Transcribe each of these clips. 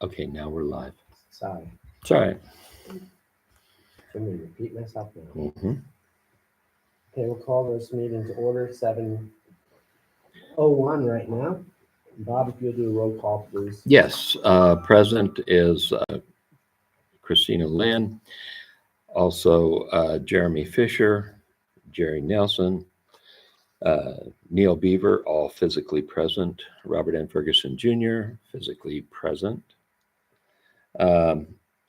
Okay, now we're live. Sorry. It's all right. Let me repeat myself now. Mm-hmm. Okay, we'll call this meeting to order 7:01 right now. Bob, if you'll do a roll call, please. Yes, present is Christina Lynn, also Jeremy Fisher, Jerry Nelson, Neil Beaver, all physically present, Robert N. Ferguson Jr., physically present.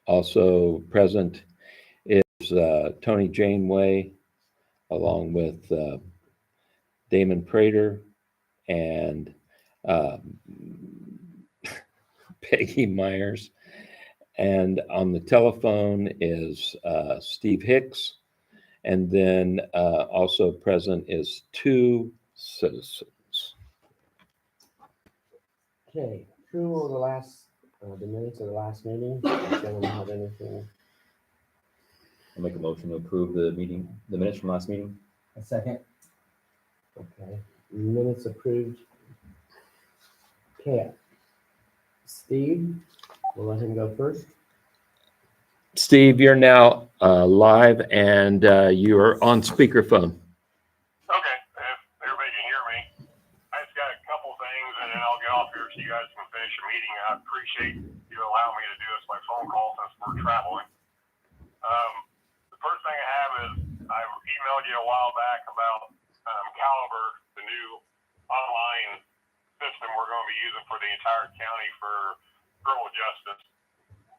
Also present is Tony Janeway, along with Damon Prater and Peggy Myers. And on the telephone is Steve Hicks. And then also present is 2 citizens. Okay, approval of the minutes of the last meeting. Does anyone have anything? I'll make a motion to approve the minutes from last meeting. A second. Okay, minutes approved. Okay, Steve, we'll let him go first. Steve, you're now live and you are on speakerphone. Okay, if everybody can hear me, I just got a couple things and then I'll get off here so you guys can finish your meeting. I appreciate you allowing me to do this by phone call since we're traveling. The first thing I have is I emailed you a while back about Caliber, the new online system we're going to be using for the entire county for criminal justice.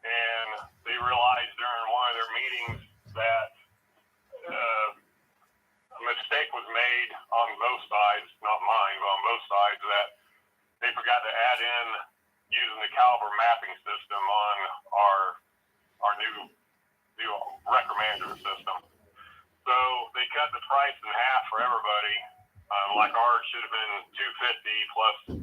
And they realized during one of their meetings that a mistake was made on both sides, not mine, but on both sides, that they forgot to add in using the Caliber mapping system on our new record management system. So they cut the price in half for everybody. Like ours should have been $250 plus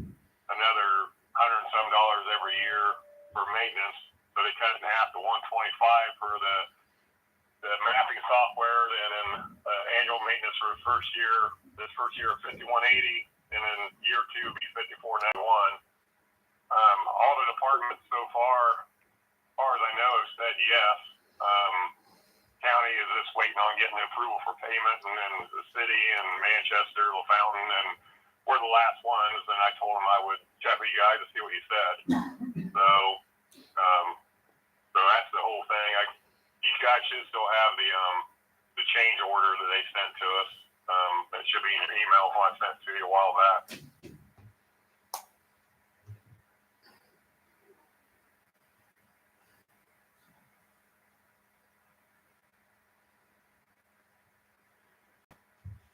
another $100 and some every year for maintenance. So they cut it in half to $125 for the mapping software, and then annual maintenance for the first year. This first year $51.80, and then year 2 will be $54.91. All the departments so far as I know, have said yes. County is just waiting on getting the approval for payment, and then the city and Manchester, LaFountain, and we're the last ones. And I told him I would check with you guys to see what he said. So that's the whole thing. You guys should still have the change order that they sent to us. That should be in your email when I sent it to you a while back.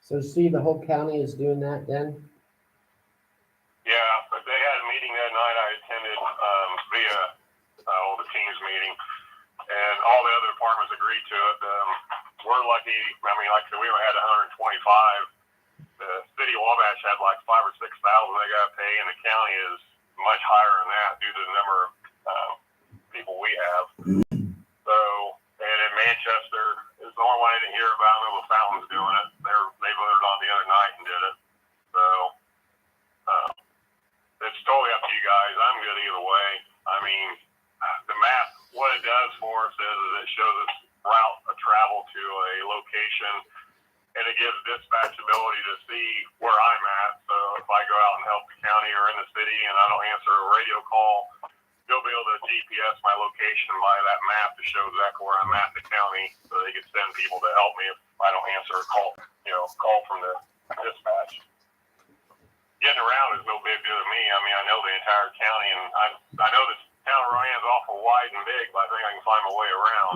So Steve, the whole county is doing that then? Yeah, but they had a meeting that night I attended via the Teams meeting, and all the other departments agreed to it. We're lucky. I mean, like I said, we only had 125. The city of Wabash had like 5,000 or 6,000 they got to pay, and the county is much higher than that due to the number of people we have. So, and in Manchester is the only one I didn't hear about. I know LaFountain's doing it. They voted on the other night and did it. So it's totally up to you guys. I'm good either way. I mean, the map, what it does for us is it shows us route of travel to a location, and it gives dispatch ability to see where I'm at. So if I go out and help the county or in the city and I don't answer a radio call, you'll be able to GPS my location by that map to show exactly where I'm at in the county, so they can send people to help me if I don't answer a call from the dispatch. Getting around is no big deal to me. I mean, I know the entire county, and I know this town of Roann's awful wide and big, but I think I can find my way around.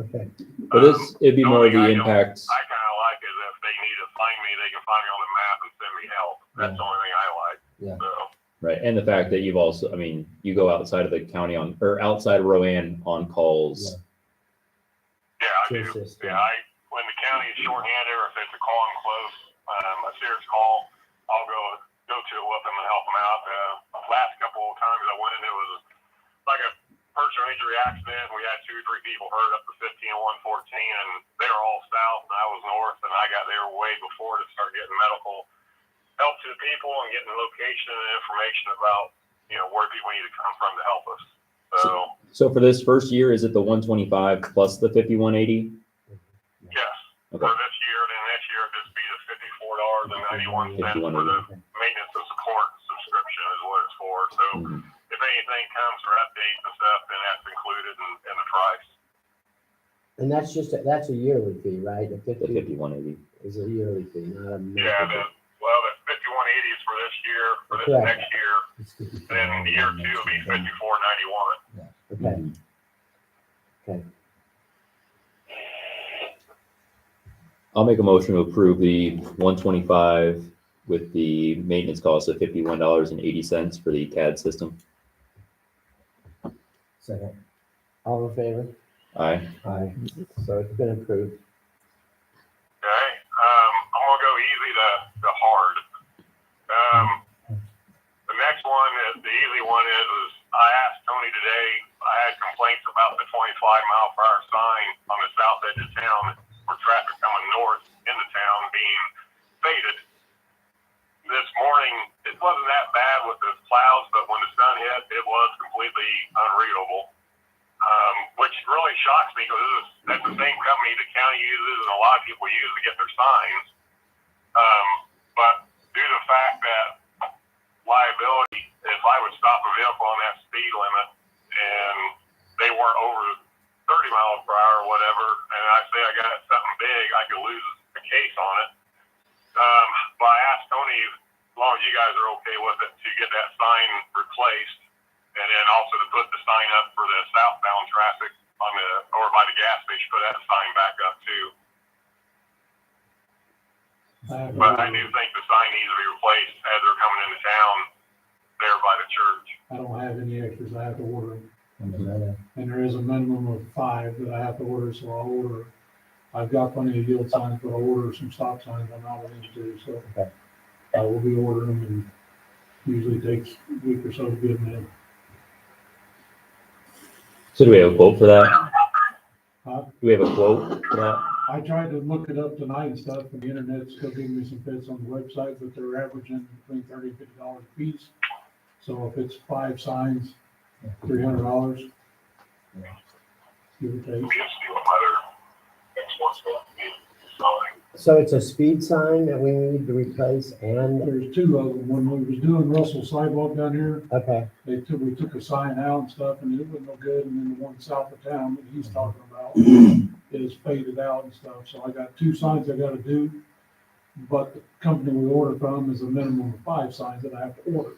Okay. But it'd be more of the impact. I kind of like it if they need to find me, they can find me on the map and send me help. That's the only thing I like. Yeah. So. Right, and the fact that you've also, I mean, you go outside of the county outside of Roann on calls. Yeah, I do. Yeah, when the county is shorthanded or if it's a call in close, a serious call, I'll go to it with them and help them out. The last couple of times I went in, it was like a personal injury accident. We had 2 or 3 people hurt up to 15 and 114, and they were all south and I was north, and I got there way before to start getting medical help to the people and getting location and information about where people need to come from to help us. So, So for this first year, is it the 125 plus the 5180? yes, Okay. for this year, then this year it'd just be the $54.91 for the maintenance and support subscription is what it's for. So Mhm. if anything comes for updates and stuff, then that's included in the price. And that's a yearly fee, right? The The 5180. is a yearly fee, not a monthly Yeah, fee. the 5180 is for this year, for this Correct. next year, and then year two will be 54.91. Okay, Mhm. okay. I'll make a motion to approve the 125 with the maintenance cost of $51.80 for the CAD system. Second. All in favor? Aye. Aye. So it's been approved. Okay, I'm gonna go easy to hard. The next one is the easy one is I asked Tony today. I had complaints about the 25-mile-per-hour sign on the south edge of town for traffic coming north into town being faded. This morning it wasn't that bad with the clouds, but when the sun hit, it was completely unreadable. Which really shocks me because that's the same company the county uses and a lot of people use to get their signs. But due to the fact that liability, if I would stop a vehicle on that speed limit and they weren't over 30 miles per hour or whatever, and I say I got something big, I could lose a case on it. But I asked Tony, as long as you guys are okay with it, to get that sign replaced. And then also to put the sign up for the southbound traffic on over by the gas station, put that sign back up too. But I do think the sign needs to be replaced as they're coming into town there by the church. I don't have any extras, I have to order them. And there is a minimum of 5 that I have to order, so I'll order. I've got plenty of yield signs, but I'll order some stop signs I'm not willing to do, so. Okay. I will be ordering them and usually takes a week or so to get them in. So do we have a quote for that? Huh? Do we have a quote for that? I tried to look it up tonight and stuff, and the internet's still giving me some fits on the website, but they're averaging between $30 and $50 a piece. So if it's 5 signs, $300, give or take. We just see what other next one's going to be. So it's a speed sign that we need to replace and, There's 2 of them. When we was doing Russell sidewalk down here, okay, we took a sign out and stuff, and it wasn't no good, and then the one south of town that he's talking about is faded out and stuff, so I got 2 signs I gotta do, but the company we ordered from is a minimum of 5 signs that I have to order,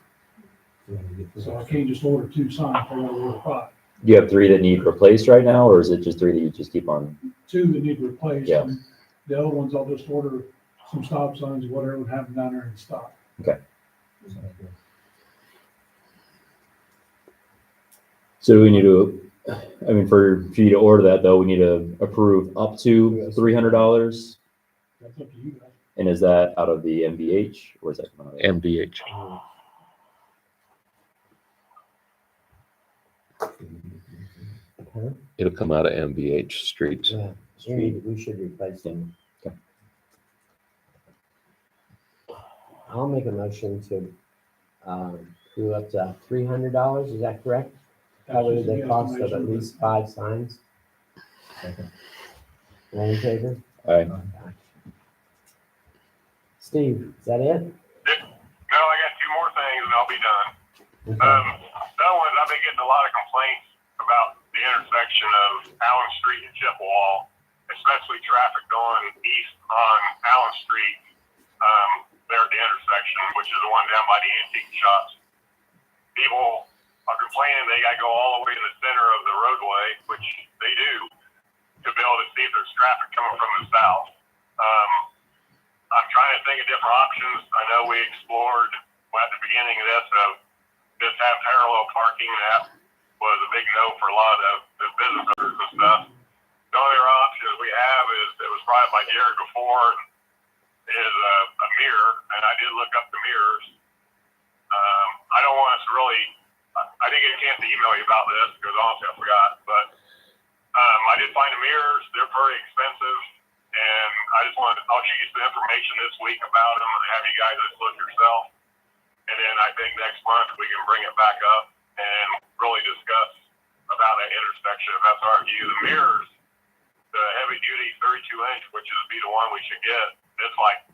so I can't just order 2 signs, I gotta order 5. Do you have 3 that need replaced right now, or is it just 3 that you just keep on? 2 that need replaced, Yeah. and the other ones I'll just order some stop signs, whatever, and have them down there in stock. So we need to, I mean, for you to order that though, we need to approve up to $300. That's up to you guys. And is that out of the MVH or is that coming out of? MVH. huh? It'll come out of MVH streets. Yeah, we should replace them. Okay. I'll make a motion to, do up to $300, is that correct? Cover That's just the a cost of at guesstimation, least 5 signs. All in favor? Aye. Steve, is that it? No, I got 2 more things and I'll be done. The other one is I've been getting a lot of complaints about the intersection of Allen Street and Chippewa, especially traffic going east on Allen Street, there at the intersection, which is the one down by the antique shops. People are complaining they gotta go all the way to the center of the roadway, which they do, to be able to see if there's traffic coming from the south. I'm trying to think of different options. I know we explored at the beginning of this of just have parallel parking. That was a big no for a lot of the business owners and stuff. The other option we have is, that was brought up by Jared before, is a mirror, and I did look up the mirrors. I don't want us to really, I didn't get a chance to email you about this because honestly I forgot, but I did find the mirrors. They're very expensive, and I'll shoot you some information this week about them and have you guys just look yourself. And then I think next month we can bring it back up and really discuss intersection, if that's all right with you. The mirrors, the heavy duty 32-inch, which is be the one we should get, it's like,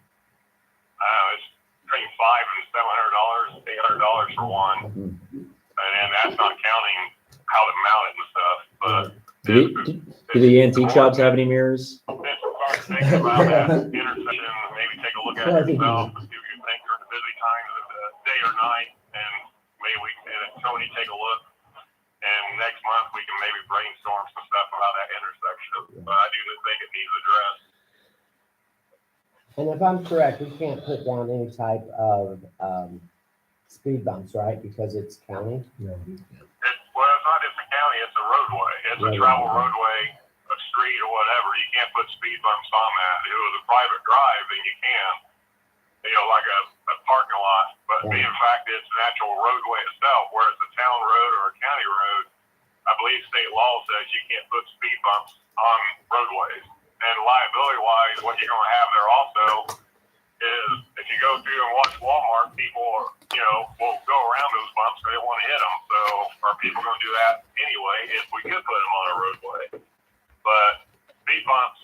I don't know, it's between $500 and $700, $800 for one. And then that's not counting how to mount it and stuff. But Do the antique shops have any mirrors? Start thinking about that intersection, maybe take a look at it yourself, see what you think during the busy times of the day or night, and maybe we can, Tony, take a look. And next month we can maybe brainstorm some stuff about that intersection. But I do think it needs addressed. And if I'm correct, we can't put down any type of speed bumps, right? Because it's county. Well, it's not just a county, it's a roadway. It's a travel roadway, a street or whatever. You can't put speed bumps on that. If it was a private drive, then you can. Like a parking lot. But in fact, it's an actual roadway itself, where it's a town road or a county road. I believe state law says you can't put speed bumps on roadways. And liability-wise, what you're going to have there also is if you go through and watch Walmart, people are, will go around those bumps because they want to hit them. So are people going to do that anyway if we could put them on a roadway? But speed bumps,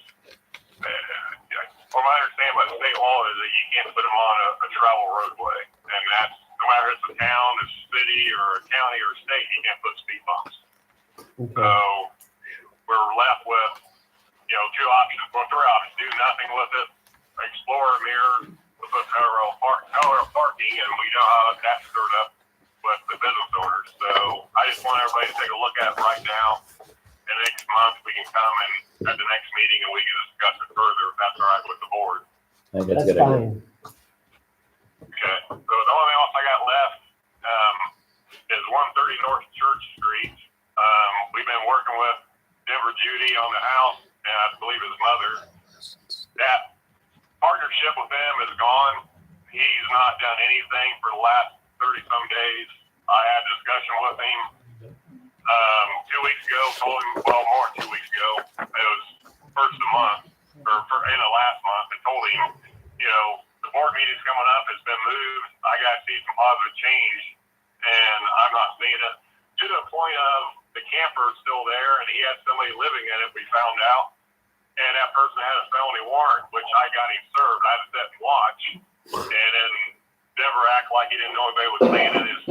from my understanding by the state law, is that you can't put them on a travel roadway. And that's, no matter if it's a town, a city, or a county, or a state, you can't put speed bumps. Okay. So we're left with, two options, well, three options: do nothing with it, explore a mirror, with parallel parking, and we know how that's stirred up with the business owners. So I just want everybody to take a look at it right now. And next month we can come and at the next meeting and we can discuss it further if that's all right with the board. I think that's a good fine. idea. Okay. So the only thing else I got left is 130 North Church Street. We've been working with Denver Judy on the house, and I believe his mother. That partnership with them is gone. He's not done anything for the last 30-some days. I had a discussion with him 2 weeks ago, told him, well, more than 2 weeks ago. It was first of the month, or in the last month, I told him, the board meeting's coming up, it's been moved. I got to see some positive change, and I'm not seeing it. To the point of the camper is still there, and he had somebody living in it, we found out. And that person had a felony warrant, which I got him served. I had to sit and watch. And then never act like he didn't know anybody was staying in his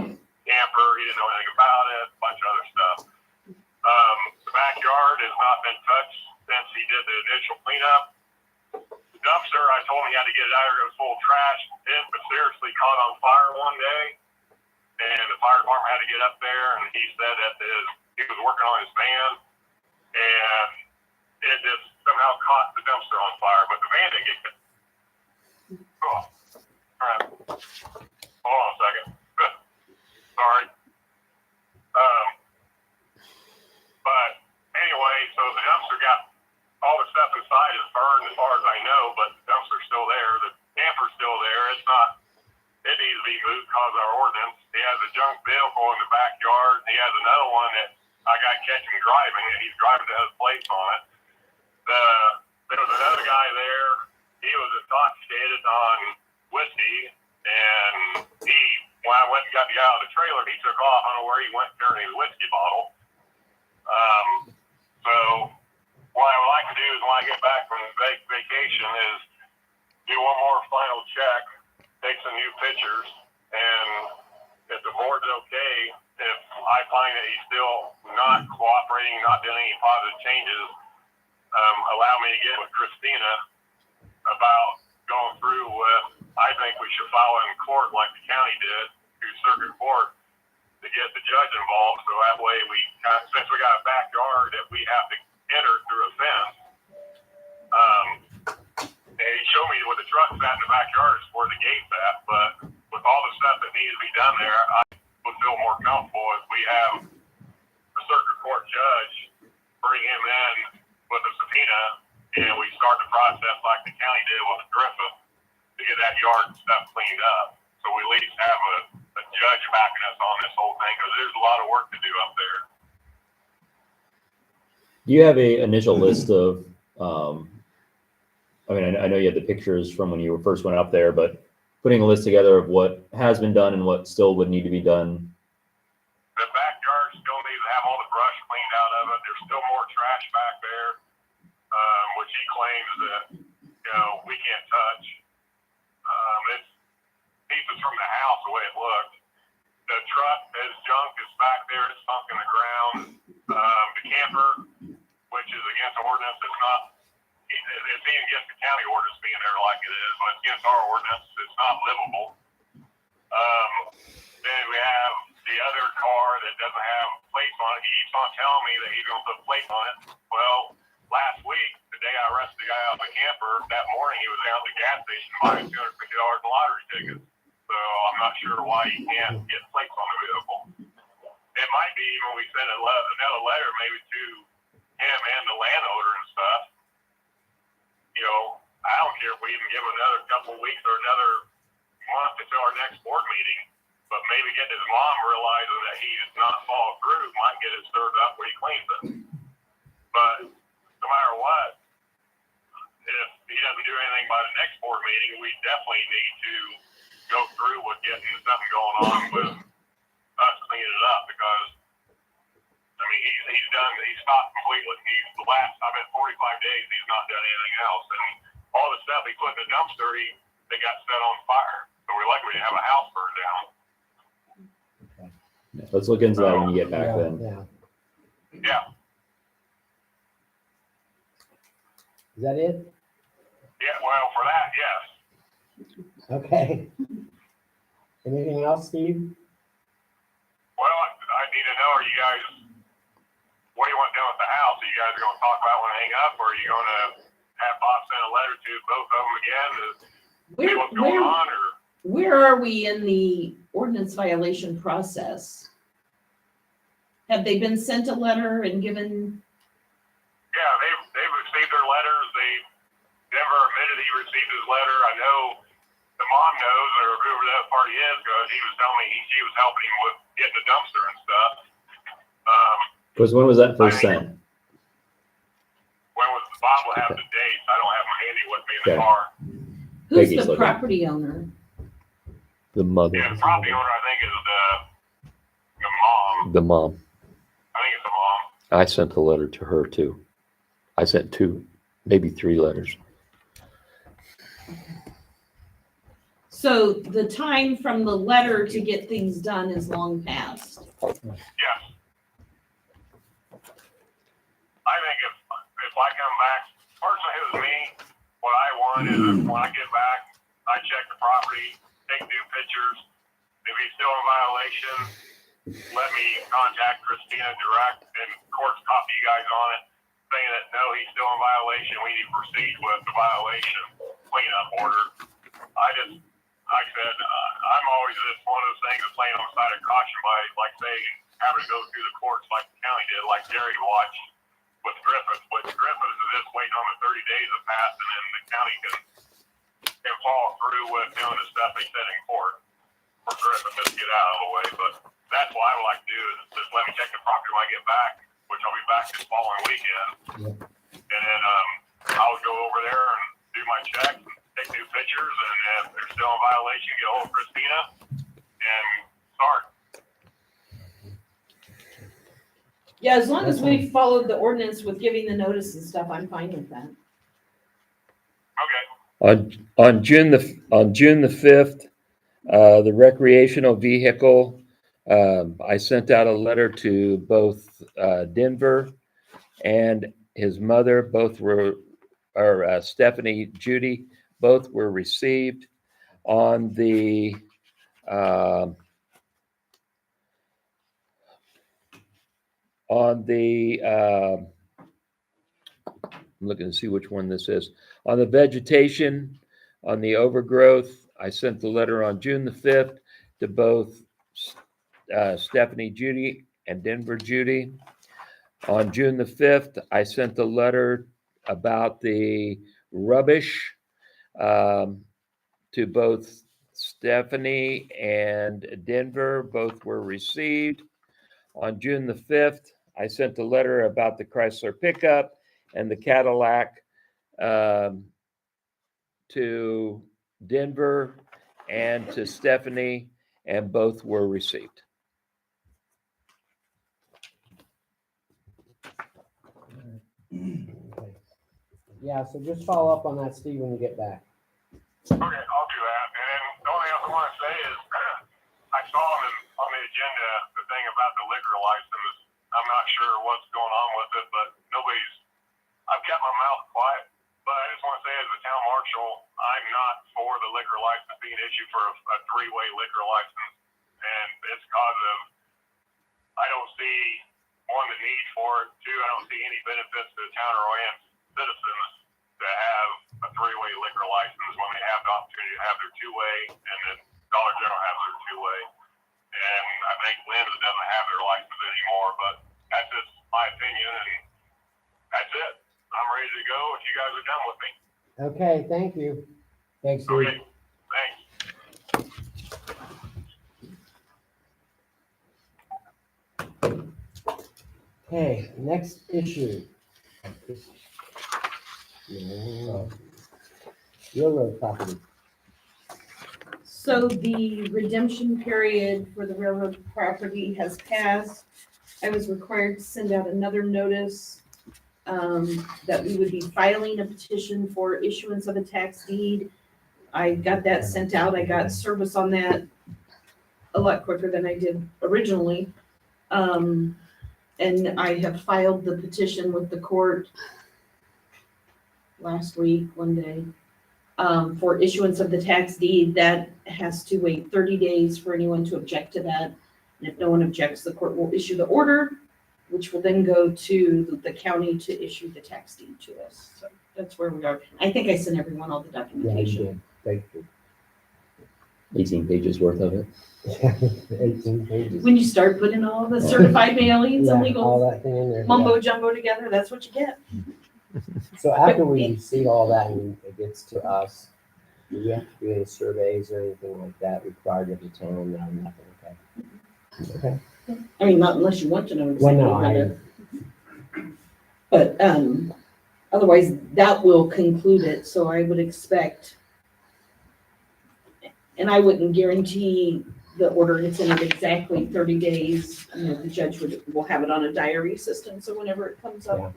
camper. He didn't know anything about it, a bunch of other stuff. The backyard has not been touched since he did the initial cleanup. The dumpster, I told him he had to get it out of there. It was full of trash. It was seriously caught on fire one day. And the fire department had to get up there, and he said that he was working on his van. And it just somehow caught the dumpster on fire, but the van didn't get hit. Oh, all right. Hold on a second. Sorry. But anyway, so the dumpster got all the stuff inside is burned as far as I know, but the dumpster's still there. The camper's still there. It needs to be moved because of our ordinance. He has a junk vehicle in the backyard. He has another one that I got catching driving, and he's driving to his place on it. There was another guy there. He was intoxicated on whiskey, and when I went and got the guy out of the trailer, he took off. I don't know where he went carrying his whiskey bottle. So what I would like to do is when I get back from vacation is do one more final check, take some new pictures, and if the board's okay, if I find that he's still not cooperating, not doing any positive changes, allow me to get with Christina about going through with, I think we should file in court like the county did through circuit court to get the judge involved. So that way since we got a backyard that we have to enter through a fence, and he showed me where the truck's at in the backyard is where the gate's at, but with all the stuff that needs to be done there, I would feel more comfortable if we have a circuit court judge bring him in with a subpoena, and we start the process like the county did with Griffith to get that yard and stuff cleaned up. So we at least have a judge backing us on this whole thing, because there's a lot of work to do up there. Do you have a initial list of, I know you had the pictures from when you first went up there, but putting a list together of what has been done and what still would need to be done? The backyard still needs to have all the brush cleaned out of it. there's still more trash back there, which he claims that, we can't touch. It's pieces from the house, the way it looked. The truck is junk, is back there, it's sunk in the ground. The camper, which is against ordinance, it's even against the county ordinance being there like it is, but it's against our ordinance, it's not livable. Then we have the other car that doesn't have plates on it. He keeps on telling me that he's going to put plates on it. Well, last week, the day I arrested the guy out of the camper, that morning he was down at the gas station buying $250 in lottery tickets. So I'm not sure why he can't get plates on the vehicle. It might be when we send another letter maybe to him and the landowner and stuff. I don't care if we even give him another couple of weeks or another month until our next board meeting, but maybe getting his mom realizing that he does not follow through might get it stirred up where he cleans it. But no matter what, if he doesn't do anything by the next board meeting, we definitely need to go through with getting something going on with us cleaning it up, because he's stopped completely. I've been 45 days, he's not done anything else. And all the stuff he put in the dumpster, they got set on fire. So we're lucky we didn't have a house burned down. Let's look into that when you get back Yeah, then. yeah. Yeah. Is that it? Yeah, well, for that, yes. Okay. Anything else, Steve? Well, I need to know, what do you want done with the house? Are you guys going to talk about when I hang up, or are you going to have Bob send a letter to both of them again to see what's going on? Or Where are we in the ordinance violation process? Have they been sent a letter and given? yeah, they've received their letters. Denver admitted he received his letter. I know the mom knows, or whoever that party is, because he was telling me she was helping him with getting the dumpster and stuff. Because when was that first sent? When was Bob will have the dates? I don't have them handy with me in the Okay. car. Who's Peggy's the looking. property owner? The mother, Yeah, the property owner, I think, is the mom. the mom. I think it's the mom. I sent a letter to her too. I sent 2, maybe 3 letters. So the time from the letter to get things done is long past. Yes. I think if I come back, personally, it was me. What I want is when I get back, I check the property, take new pictures. If he's still in violation, let me contact Christina direct and of course copy you guys on it, saying that no, he's still in violation. We need to proceed with the violation cleanup order. Like I said, I'm always just one of those things that's playing on the side of caution by, like, say, having to go through the courts like the county did, like Jerry watched with Griffiths. But Griffiths is just waiting on the 30 days to pass, and then the county can follow through with doing the stuff they said in court for Griffiths to get out of the way. But that's what I would like to do, is just let me check the property when I get back, which I'll be back this following weekend. Yeah. And then I'll go over there and do my check, take new pictures, and if they're still in violation, get hold of Christina and start. Yeah, as long as That's we followed the ordinance with giving the notice and stuff, I'm fine with that. Okay. On June the 5th, the recreational vehicle, I sent out a letter to both Denver and his mother. Both were, or Stephanie, Judy, both were received. On the I'm looking to see which one this is. On the vegetation, on the overgrowth, I sent the letter on June the 5th to both Stephanie Judy and Denver Judy. On June the 5th, I sent the letter about the rubbish to both Stephanie and Denver. Both were received. On June the 5th, I sent a letter about the Chrysler pickup and the Cadillac to Denver and to Stephanie, and both were received. Okay. Yeah, so just follow up on that, Steve, when you get back. Okay, I'll do that. And then the only thing else I want to say is I saw on the agenda the thing about the liquor license. I'm not sure what's going on with it, but I've kept my mouth quiet. But I just want to say, as a town marshal, I'm not for the liquor license being issued for a three-way liquor license. And it's because of, I don't see, one, the need for it. Two, I don't see any benefits to the town of Roann citizens to have a three-way liquor license when they have the opportunity to have their two-way, and then Dollar General has their two-way. And I think Lynn's doesn't have their license anymore, but that's just my opinion, and that's it. I'm ready to go if you guys are done with me. Okay, thank you. Thanks, Steve. Okay, thanks. Okay, next issue. No. Railroad property. So the redemption period for the railroad property has passed. I was required to send out another notice that we would be filing a petition for issuance of a tax deed. I got that sent out. I got service on that a lot quicker than I did originally. And I have filed the petition with the court last week, one day, for issuance of the tax deed. That has to wait 30 days for anyone to object to that. And if no one objects, the court will issue the order, which will then go to the county to issue the tax deed to us. So that's where we are. I think I sent everyone all the Yeah, you documentation. did. Thank you. 18 pages worth of it. 18 pages. When you start putting all the certified mailings and Yeah, all legal that thing in there. mumbo jumbo together, that's what you get. So after we see all that and it gets to us, do we have to do any surveys or anything like that required of the town? No, nothing, okay. Okay. I mean, not unless you want to know Well, exactly no, how I, to. But otherwise, that will conclude it, so I would expect, and I wouldn't guarantee the order gets in at exactly 30 days. You know, the judge will have it on a diary system, so whenever it comes Yeah. up.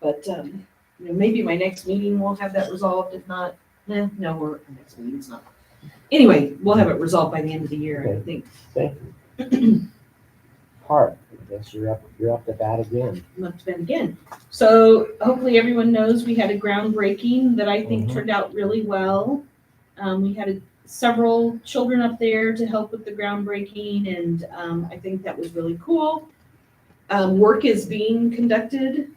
But, you know, maybe my next meeting will have that resolved. If not, no, our next meeting's not. Anyway, we'll have it resolved by the end of the year, I think. thank you. Park, I guess you're up to bat again. Up to bed again. So hopefully everyone knows we had a groundbreaking that I think Mhm. turned out really well. We had several children up there to help with the groundbreaking, and I think that was really cool. Work is being conducted,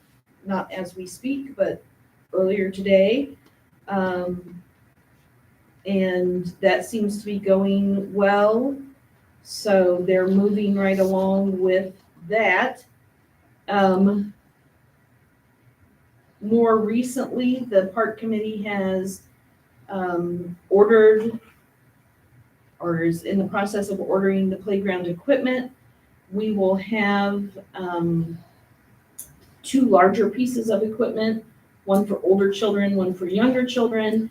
not as we speak, but earlier today. And that seems to be going well. So they're moving right along with that. More recently, the park committee has ordered or is in the process of ordering the playground equipment. We will have 2 larger pieces of equipment, one for older children, one for younger children,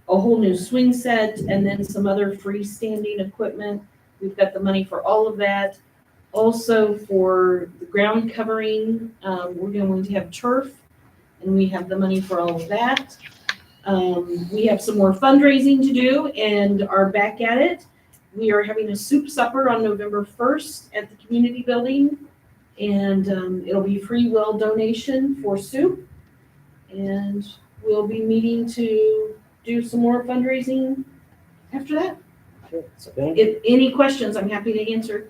a whole new swing set, and then some other freestanding equipment. We've got the money for all of that. Also for the ground covering, we're going to have turf, and we have the money for all of that. We have some more fundraising to do and are back at it. We are having a soup supper on November 1st at the community building, and it'll be free will donation for soup. And we'll be meeting to do some more fundraising after that. So if any questions, I'm happy to answer.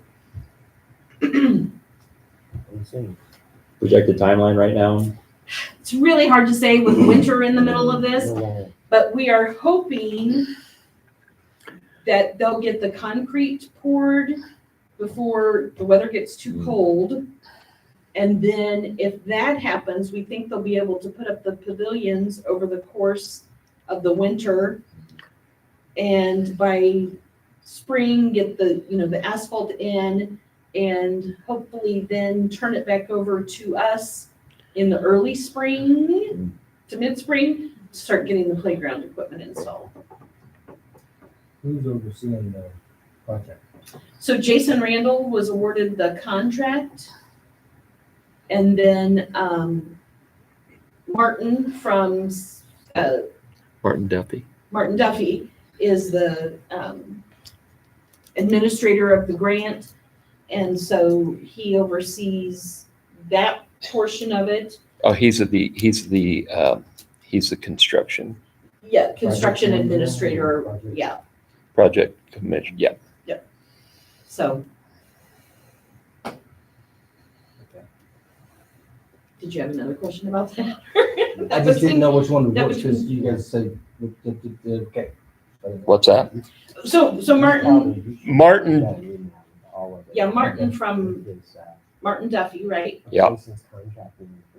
Projected timeline right now. It's really hard to say with winter in the middle of this, Okay. but we are hoping that they'll get the concrete poured before the weather gets too cold. And then if that happens, we think they'll be able to put up the pavilions over the course of the winter. And by spring, get the asphalt in, and hopefully then turn it back over to us in the early spring to mid-spring, to start getting the playground equipment installed. Who's overseeing the project? So Jason Randall was awarded the contract. And then Martin from, uh, Martin Duffy. Martin Duffy is the administrator of the grant. And so he oversees that portion of it. Oh, he's the construction Yeah, construction Project manager, administrator, project- yeah, project commission. Yeah. so. Did you have another question about that? I just didn't know which one to that work, was- because you guys said, okay. What's that? So Martin, Martin. yeah, Martin from, Martin Duffy, right? Yeah.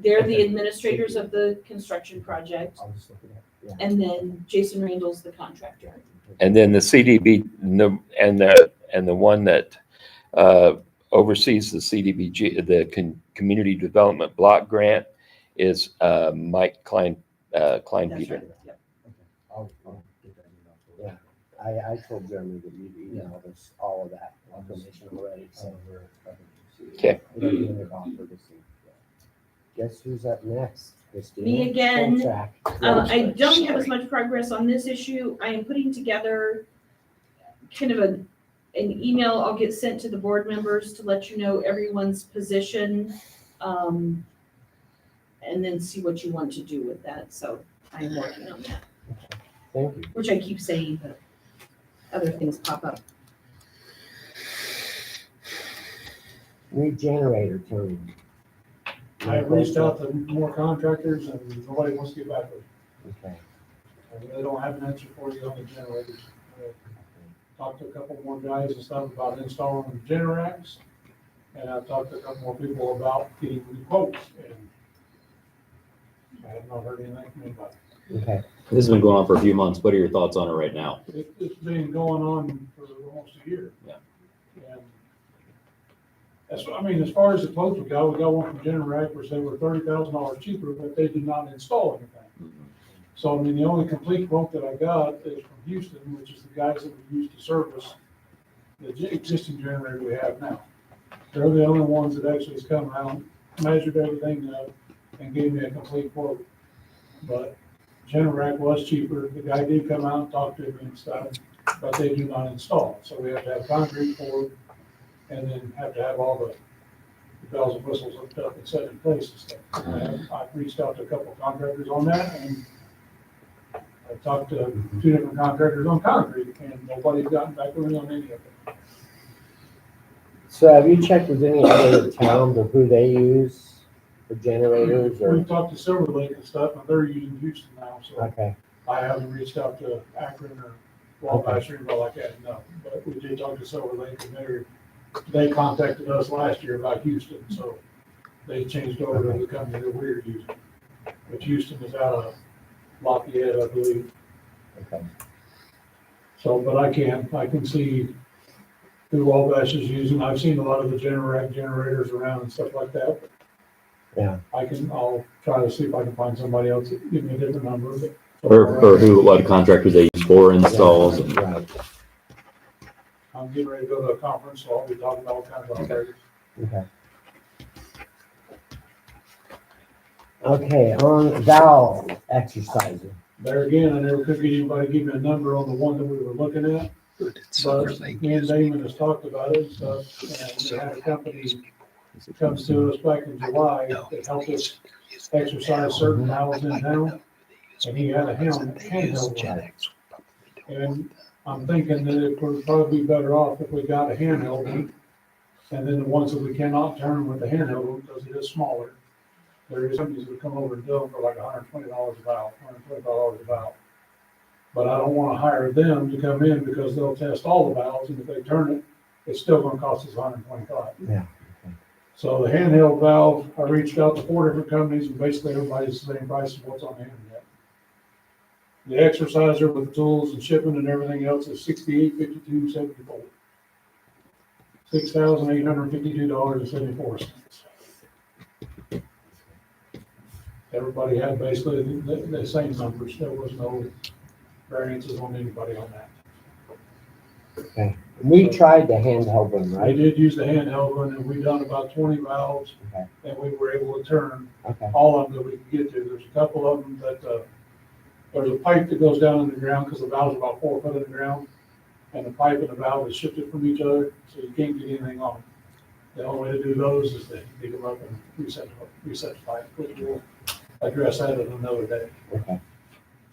They're the administrators of the construction project. I'll just look it up. Yeah. And then Jason Randall's the contractor. And then the CDB and the one that oversees the CDBG, the Community Development Block Grant, is Mike Klein That's Peter. right, yep. I'll get that email. Yeah. I told Jeremy that you'd emailed us all of that information already, so. Okay. It'll be in the offer to see. Guess who's up next? Christina? Me again. Full track. I don't have as much progress on this issue. I am putting together kind of an email I'll get sent to the board members to let you know everyone's position. And then see what you want to do with that. So I'm working on that, Thank you. which I keep saying, but other things pop up. New generator, Tony. I reached out to more contractors and nobody wants to get back with me. Okay. I really don't have an answer for you on the generators. Talked to a couple more guys and stuff about installing the Generacs. And I've talked to a couple more people about getting new quotes, and I have not heard anything from anybody. Okay. This has been going on for a few months. What are your thoughts on it right now? It's been going on for almost a year. Yeah. And as far as the quotes we got one from Generac, which they were $30,000 cheaper, but they did not install anything. So, the only complete quote that I got is from Houston, which is the guys that we use to service the existing generator we have now. They're the only ones that actually has come out, measured everything up, and gave me a complete quote. But Generac was cheaper. The guy did come out and talk to me and stuff, but they do not install. So we have to have concrete poured, and then have to have all the bells and whistles hooked up and set in place and stuff. And I've reached out to a couple of contractors on that, and I talked to 2 different contractors on concrete, and nobody's gotten back with me on any of it. So have you checked with any other towns of who they use for generators or? We've talked to Silver Lake and stuff, and they're using Houston now, so Okay, I haven't reached out to Akron or Wabash or anybody like that, no. But we did talk to Silver Lake, and they contacted us last year about Houston, so they changed over to the company that we're using. But Houston is out of Lafayette, I believe. okay. So, but I can see who Wabash is using. I've seen a lot of the Generac generators around and stuff like that. Yeah. I'll try to see if I can find somebody else that give me a different number. But Or what contractors they use for installs. And Right, I'm getting ready to go to a conference, so I'll be talking about all kinds of operators. okay. Okay, on valve exerciser. There again, I never could get anybody to give me a number on the one that we were looking at. But me and Damon has talked about it and stuff, and we had a company come to us back in July that helped us exercise certain valves in town. And he had a handheld one. And I'm thinking that it would probably be better off if we got a handheld one. And then the ones that we cannot turn with the handheld one, because it is smaller. There is companies that come over and do them for like $120 a valve, $125 a valve. But I don't want to hire them to come in because they'll test all the valves, and if they turn it, it's still going to cost us $125. Yeah. So the handheld valve, I reached out to 4 different companies, and basically everybody's the same price as what's on the internet. The exerciser with the tools and shipping and everything else is $68.52.74. $6,852.74. Everybody had basically the same numbers. There was no variances on anybody on that. Okay. We tried the handheld one, I right? did use the handheld one, and we done about 20 valves, Okay. and we were able to turn Okay. all of them that we could get to. There's a couple of them that, there's a pipe that goes down in the ground, because the valve's about 4 foot in the ground, and the pipe and the valve is shifted from each other, so you can't get anything on them. The only way to do those is to dig them up and reset the pipe, which we'll address that in another day. Okay.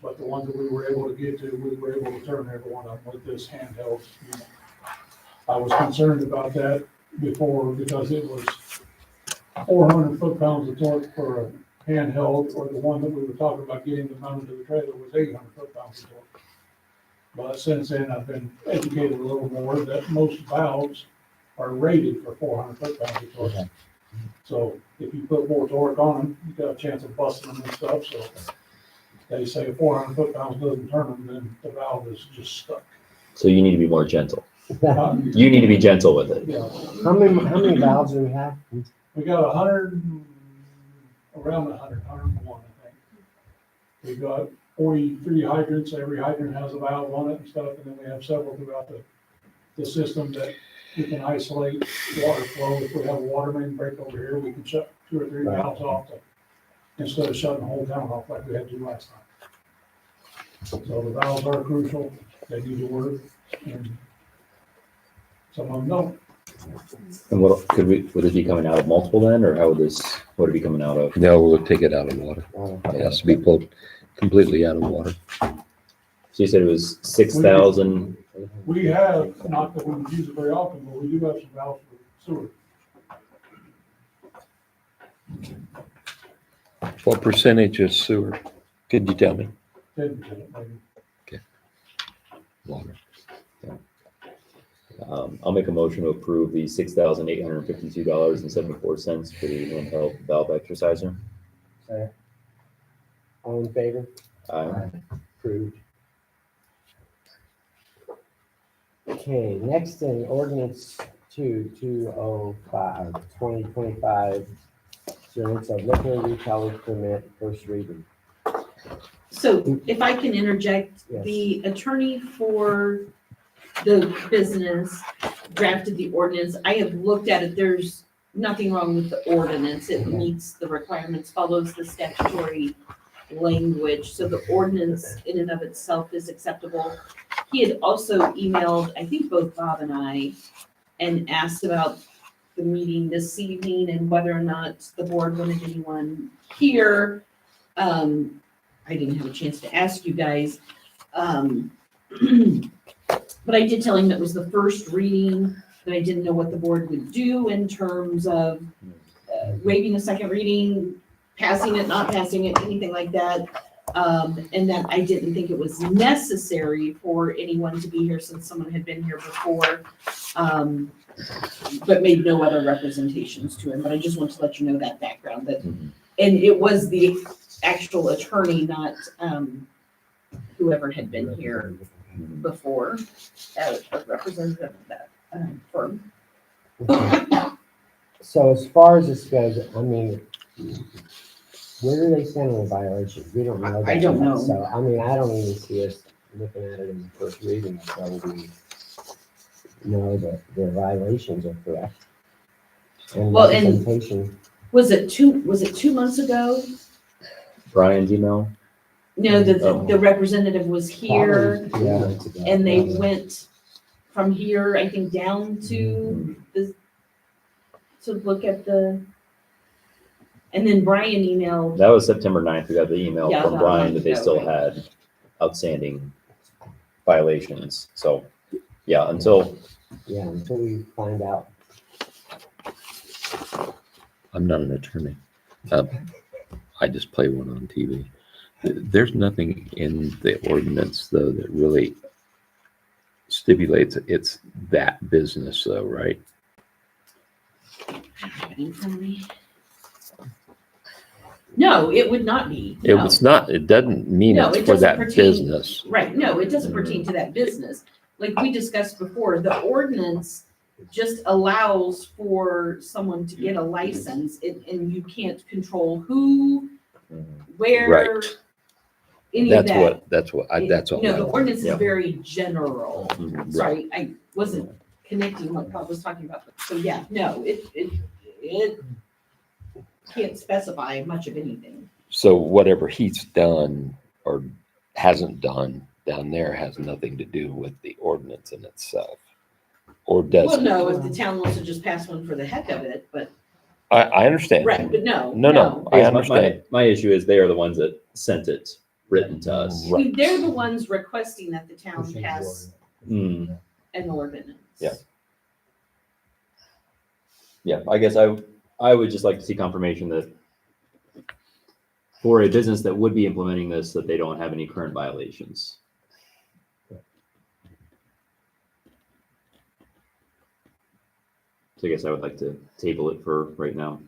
But the ones that we were able to get to, we were able to turn every one of them with this handheld unit. I was concerned about that before because it was 400 foot-pounds of torque for a handheld, or the one that we were talking about getting to mounted to the trailer was 800 foot-pounds of torque. But since then, I've been educated a little more that most valves are rated for 400 foot-pounds of torque. Okay. So if you put more torque on them, you got a chance of busting them and stuff, so they say if 400 foot-pounds doesn't turn them, then the valve is just stuck. So you need to be more gentle. Uh, You need to be gentle with it. Yeah, How many valves do we have? we got 100, around 101, I think. We've got 43 hydrants, every hydrant has a valve on it and stuff, and then we have several throughout the system that we can isolate water flow. If we have a water main break over here, we can shut 2 or 3 Right. valves off instead of shutting the whole town off like we had to last time. So the valves are crucial, they need to work, and some of them don't. And would it be coming out of multiple then, or how would it be coming out of? No, we'll take it out of water. Oh, It has to be pulled completely out of water. So you said it was 6,000. We have, not that we would use it very often, but we do have some valves for sewer. What percentage is sewer? Could you tell me? 10%, maybe. Water. I'll make a motion to approve the $6,852.74 for the handheld valve exerciser. sorry. All in favor? Aye. Approved. Okay, next thing, ordinance 2025, issuance of liquor retailer permit, first reading. So if I can interject, Yes. the attorney for the business drafted the ordinance. I have looked at it. There's nothing wrong with the ordinance. It meets the requirements, follows the statutory language. So the ordinance in and of itself is acceptable. He had also emailed, I think both Bob and I, and asked about the meeting this evening and whether or not the board wanted anyone here. I didn't have a chance to ask you guys. But I did tell him it was the first reading, that I didn't know what the board would do in terms of waiving a second reading, passing it, not passing it, anything like that. And that I didn't think it was necessary for anyone to be here since someone had been here before, but made no other representations to him. But I just want to let you know that background, that, Mhm. and it was the actual attorney, not whoever had been here before, as a representative of that firm. So as far as this goes, I mean, where do they stand on the violations? We don't know that. I don't yet. know. So, I mean, I don't even see us looking at it in the first reading, so we know that their violations are correct. And Well, and- representation, Was it 2 months ago? Brian's email. No, the representative was here, probably 2 months ago, and they probably. went from here, I think, down to to look at and then Brian emailed, That was September 9th. We got the email Yeah, from about a Brian month that they ago, still right. had outstanding violations. So, yeah, until Yeah, until we find out. I'm not an attorney. I just play one on TV. There's nothing in the ordinance, though, that really stipulates it's that business, though, right? in front of me. No, it would not be. It No. was not, it doesn't mean No, it's it for doesn't that pertain- business. Right, no, it doesn't pertain to that business. Like we discussed before, the ordinance just allows for someone to get a license and you can't control who, where, Right. any of that. That's what, that's all. You know, the ordinance is Yeah. very general. Mhm. Sorry, I wasn't connecting what Bob was talking about. So yeah, no, it can't specify much of anything. So whatever he's done or hasn't done down there has nothing to do with the ordinance in itself. Or does Well, it? no, if the town wants to just pass one for the heck of it, but, I understand. right, but no. No, I Because understand. My issue is they are the ones that sent it written to us. I mean, they're the ones requesting that the town Pushing pass Mm. an ordinance. Yeah. Yeah, I guess I would just like to see confirmation that for a business that would be implementing this, that they don't have any current violations. So I guess I would like to table it for right now.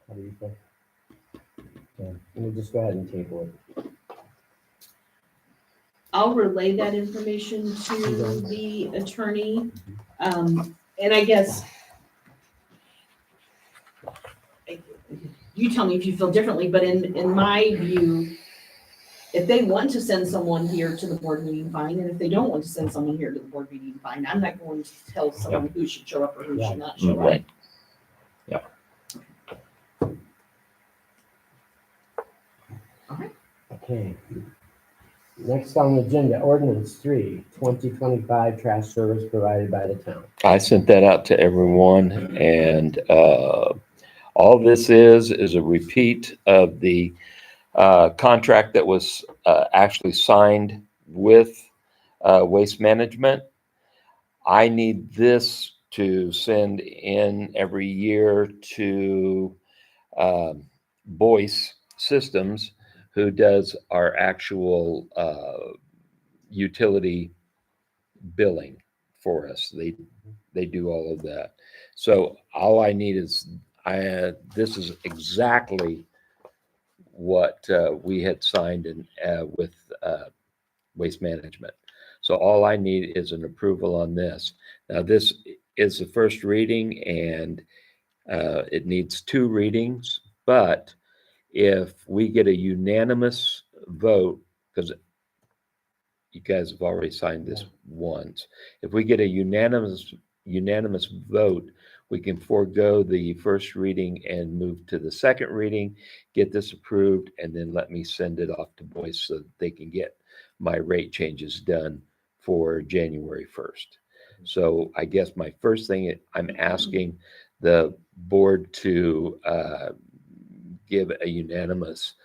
How do you think? Okay, let me just go ahead and table it. I'll relay that information to the attorney. And I guess you tell me if you feel differently, but in my view, if they want to send someone here to the board meeting, fine, and if they don't want to send someone here to the board meeting, fine. I'm not going to tell someone who should show up or who should not show up. Right. Okay. Next on the agenda, ordinance 3, 2025 trash service provided by the town. I sent that out to everyone, and all this is a repeat of the contract that was actually signed with Waste Management. I need this to send in every year to Boyce Systems, who does our actual utility billing for us. They do all of that. So all I need is this is exactly what we had signed in with Waste Management. So all I need is an approval on this. Now this is the first reading, and it needs 2 readings, but if we get a unanimous vote, because you guys have already signed this once, if we get a unanimous vote, we can forego the first reading and move to the second reading, get this approved, and then let me send it off to Boyce so that they can get my rate changes done for January 1st. So I guess my first thing, I'm asking the board to give a unanimous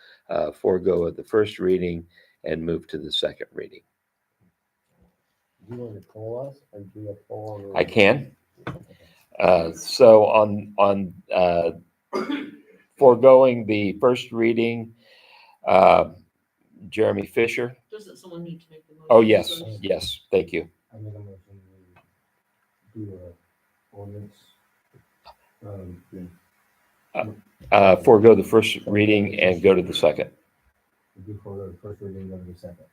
forego of the first reading and move to the second reading. Do you want to poll us or do a poll on? I can. So on foregoing the first reading, Jeremy Fisher. Doesn't someone need to make the motion? Oh, yes, yes, thank you. I make a motion to do a ordinance. Forego the first reading and go to the second. Do for the first reading, go to the second.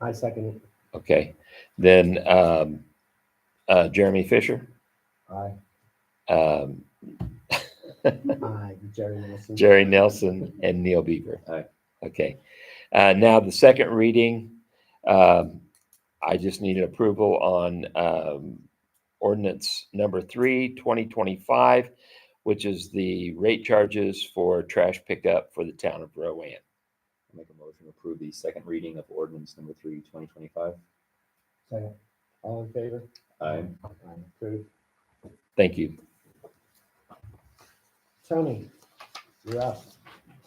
I second Okay, then Jeremy Fisher, it. Aye. um, Aye, Jerry Nelson. Jerry Nelson, and Neil Beaver. Aye. Okay, now the second reading, I just need an approval on ordinance number 3, 2025, which is the rate charges for trash pickup for the town of Roann. I'll make a motion to approve the second reading of ordinance number 3, 2025. Second. All in favor? Aye. Aye, approved. Thank you. Tony, you're up.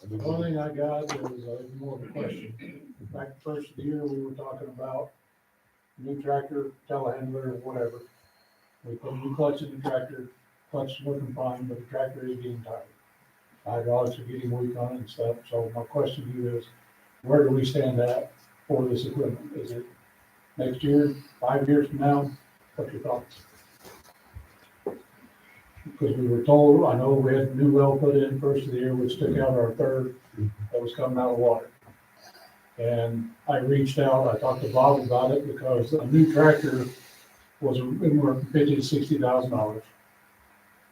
The only thing I got is more of a question. Back the first of the year, we were talking about new tractor, telehandler, whatever. We put a new clutch in the tractor, clutch is working fine, but the tractor is getting tired. Hydraulics are getting weak on it and stuff, so my question to you is, where do we stand at for this equipment? Is it next year, 5 years from now? What's your thoughts? Because we were told, I know we had a new well put in first of the year, which took out our third that was coming out of water. And I reached out, I talked to Bob about it because a new tractor was anywhere from $50,000 to $60,000.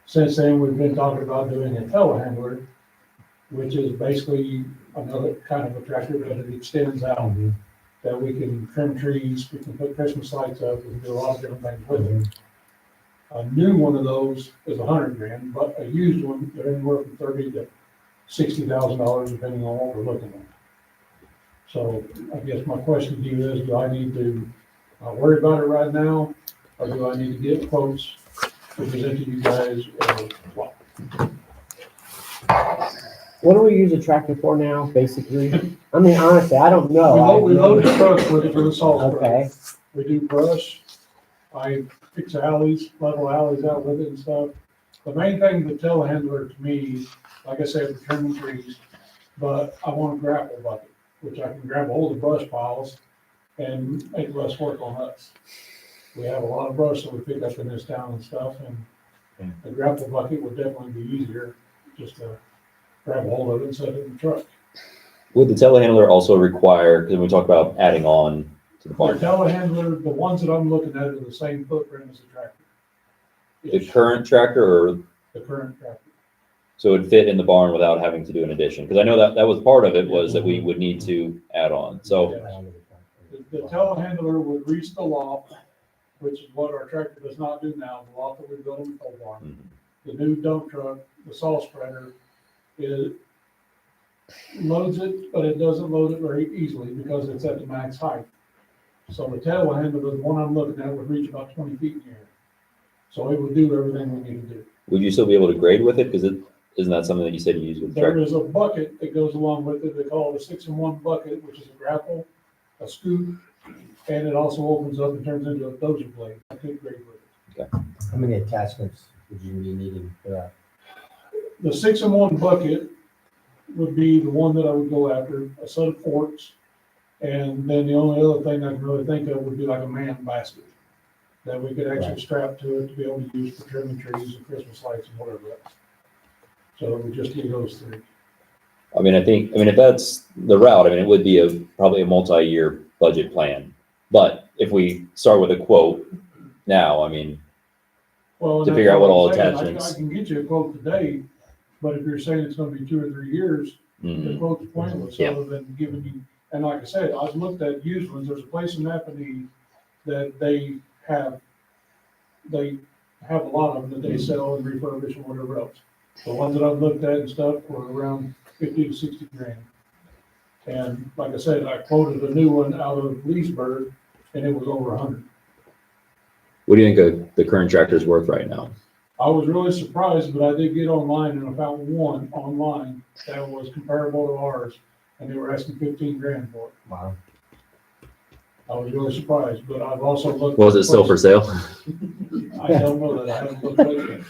Since then, we've been talking about doing a telehandler, which is basically another kind of a tractor, but it extends out, that we can trim trees, we can put Christmas lights up, we can do a lot of different things with it. A new one of those is $100,000, but a used one, they're anywhere from $30,000 to $60,000, depending on what we're looking at. So I guess my question to you is, do I need to worry about it right now, or do I need to get quotes to present to you guys, or what? What do we use a tractor for now, basically? I mean, honestly, I don't know. We load the trucks with it for the salt spreader. Okay, We do brush, I fix alleys, level alleys out with it and stuff. The main thing, the telehandler to me, like I said, we're trimming trees, but I want a grapple bucket, which I can grab all the brush piles and make less work on us. We have a lot of brush that we pick up in this town and stuff, and a grapple bucket would definitely be easier, just to grab a hold of it and set it in the truck. Would the telehandler also require, because we talked about adding on to the The barn, telehandler, the ones that I'm looking at are the same footprint as the tractor. the current tractor, or The current tractor. so it'd fit in the barn without having to do an addition? Because I know that was part of it, was that we would need to add on. So The telehandler would reach the loft, which is what our tractor does not do now, the loft that we built in the pole barn. The new dump truck, the salt spreader, it loads it, but it doesn't load it very easily because it's at the max height. So the telehandler, the one I'm looking at, would reach about 20 feet in the air. So it would do everything we need to do. would you still be able to grade with it? Because isn't that something that you said you use with the There tractor? is a bucket that goes along with it. They call it a 6-in-1 bucket, which is a grapple, a scoop, and it also opens up and turns into a dozer blade. I could grade with it. how many attachments would you be needing for that? The 6-in-1 bucket would be the one that I would go after, a set of forks. And then the only other thing I can really think of would be like a man basket that we could actually strap to it to be able to use for trimming trees and Christmas lights and whatever else. So it would just be those three. I mean, if that's the route, it would be probably a multi-year budget plan. But if we start with a quote now, Well, To and figure that's out what I'm all saying. attachments. I can get you a quote today, but if you're saying it's gonna be 2 or 3 years, the mm, quote's pointless, Yeah. other than giving you, and like I said, I've looked at used ones, there's a place in Napanee that they have a lot of them that they sell and refurbish and whatever else. The ones that I've looked at and stuff were around 50 to 60 grand. And like I said, I quoted a new one out of Leesburg, and it was over 100. what do you think the current tractor is worth right now? I was really surprised, but I did get online and I found one online that was comparable to ours, and they were asking 15 grand for it. Wow. I was really surprised, but I've also looked. Was it still for sale? I don't know that, I haven't looked at it yet.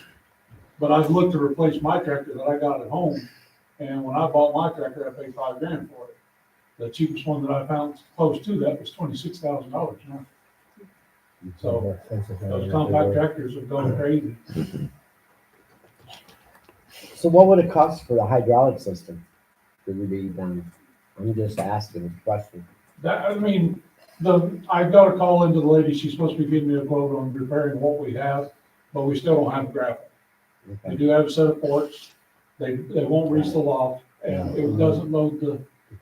But I've looked to replace my tractor that I got at home, and when I bought my tractor, I paid 5 grand for it. The cheapest one that I found close to that was $26,000 now. So those compact tractors have gone crazy. So what would it cost for the hydraulic system to be done? I'm just asking a question. I got a call into the lady, she's supposed to be giving me a quote on repairing what we have, but we still don't have a grapple. We Okay. do have a set of forks, they won't reach the loft, and it doesn't load the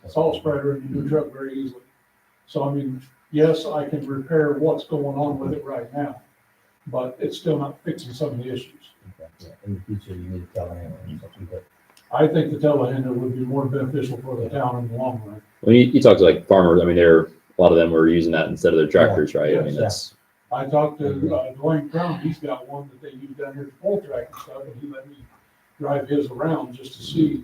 salt spreader in the new truck very easily. So yes, I can repair what's going on with it right now, but it's still not fixing some of the issues. Okay, yeah. In the future, you need to tell them something good. I think the telehandler would be more beneficial for the town in the long run. When you talk to like farmers, a lot of them were using that instead of their tractors, right? Yes. That's, I talked to Dwayne Crown, he's got one that they use down here to pull track and stuff, and he let me drive his around just to see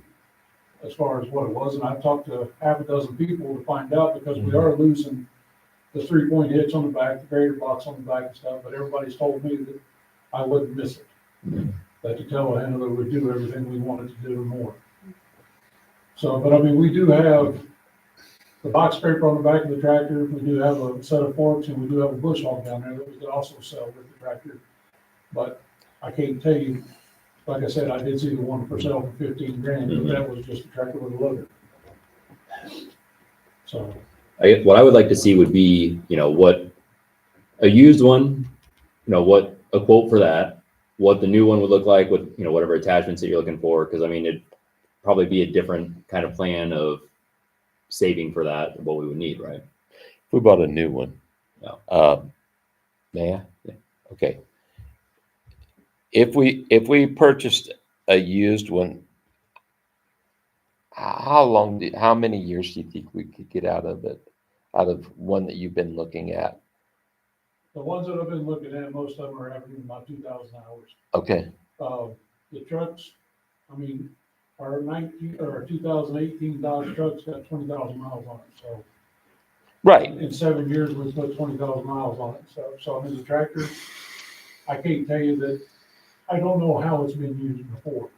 as far as what it was, and I've talked to half a dozen people to find out, because we are losing the 3-point hitch on the back, the grader box on the back and stuff, but everybody's told me that I wouldn't miss it. That the telehandler would do everything we wanted to do and more. So, but we do have the box scraper on the back of the tractor, we do have a set of forks, and we do have a bush hog down there that we could also sell with the tractor. But I can't tell you, like I said, I did see the one for sale for 15 grand, but that was just a tractor with a loader. So, what I would like to see would be, what a used one, what a quote for that, what the new one would look like with, whatever attachments that you're looking for. Because probably be a different kind of plan of saving for that, than what we would need, right? If we bought a new one. Yeah. May I? Yeah. Okay. If we purchased a used one, how many years do you think we could get out of it? Out of one that you've been looking at? The ones that I've been looking at, most of them are averaging about 2,000 hours. Okay, The trucks, I mean, our 2018 Dodge truck's got 20,000 miles on it, so. right. In 7 years, we put 20,000 miles on it, so I mean, the tractor, I can't tell you that, I don't know how it's been used before.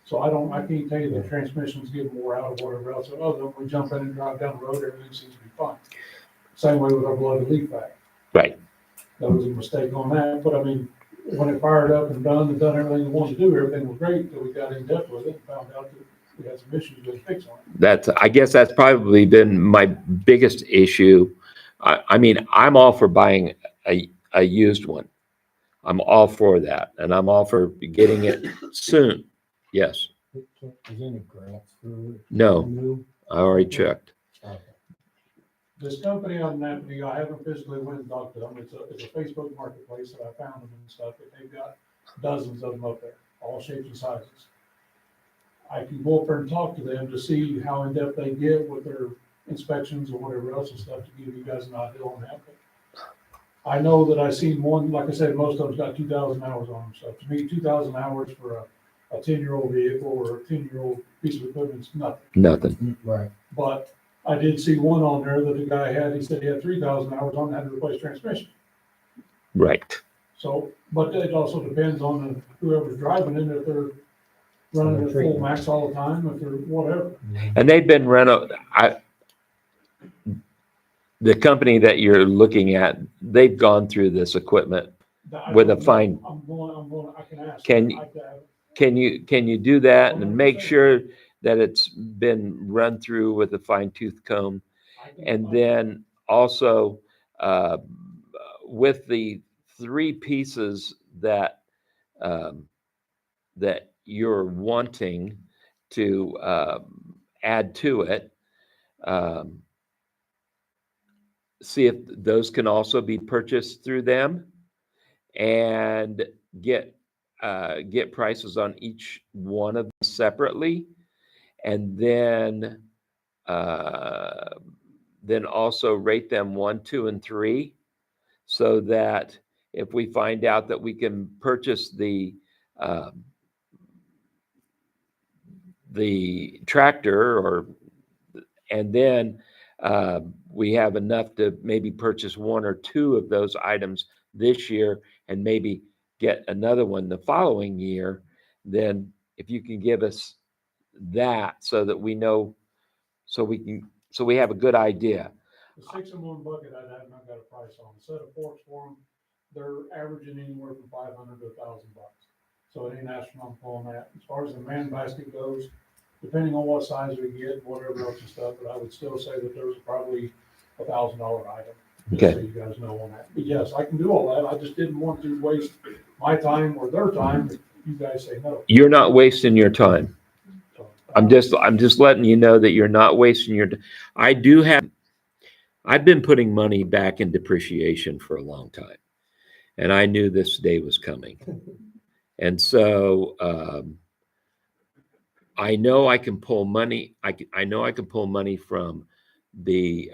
So I can't tell you the transmission's getting more out of whatever else, other than we jump in and drive down the road, everything seems to be fine. Same way with our blooded leaf vac. Right. That was a mistake on that, but I mean, when it fired up and done everything it wanted to do, everything was great until we got in depth with it and found out that we had some issues with fix on it. I guess that's probably been my biggest issue. I mean, I'm all for buying a used one. I'm all for that, and I'm all for getting it soon. Yes. Is any grants for it? No, New? I already checked. Okay. This company out in Napoli, I haven't physically went and talked to them. It's a Facebook marketplace that I found them and stuff, but they've got dozens of them up there, all shapes and sizes. I can go up there and talk to them to see how in-depth they get with their inspections or whatever else and stuff to give you guys an idea on that. But I know that I seen one, like I said, most of them's got 2,000 hours on them. So to me, 2,000 hours for a 10-year-old vehicle or a 10-year-old piece of equipment is nothing. Nothing. Right. But I did see one on there that the guy had, he said he had 3,000 hours on it, had to replace transmission. Right. So, but it also depends on whoever's driving it, if they're running at full max all the time, if they're whatever. And they've been the company that you're looking at, they've gone through this equipment with a fine. I can ask. Can you do that and make sure that it's been run through with a fine tooth comb? And then also, with the 3 pieces that that you're wanting to add to it, see if those can also be purchased through them, and get prices on each one of them separately, and then also rate them 1, 2, and 3, so that if we find out that we can purchase the tractor, and then we have enough to maybe purchase 1 or 2 of those items this year and maybe get another one the following year, then if you can give us that so that we know, so we have a good idea. The 6-in-1 bucket I have not got a price on. A set of forks for them, they're averaging anywhere from $500 to $1,000. So it ain't astronomical on that. As far as the man basket goes, depending on what size we get, whatever else and stuff, but I would still say that there's probably $1,000 item. Just Okay. so you guys know on that. But yes, I can do all that. I just didn't want to waste my time or their time if you guys say no. You're not wasting your time. So, I'm just letting you know that you're not wasting your. I've been putting money back in depreciation for a long time, and I knew this day was coming, and so I know I can pull money. I know I can pull money from the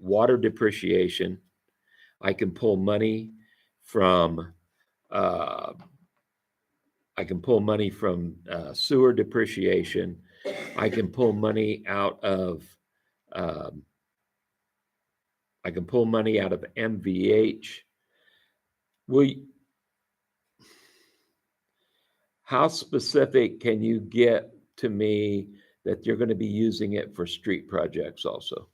water depreciation. I can pull money from sewer depreciation. I can pull money out of MVH. How specific can you get to me that you're going to be using it for street projects also?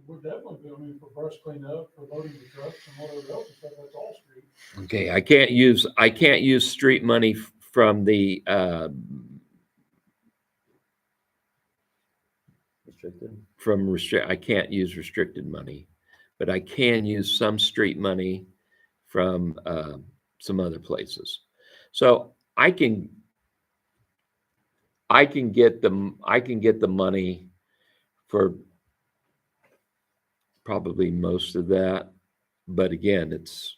we're definitely doing it for brush cleanup, for loading the trucks and whatever else and stuff. That's all street. Okay, I can't use street money from the Restricted. I can't use restricted money, but I can use some street money from some other places. So I can I can get the money for probably most of that. But again, it's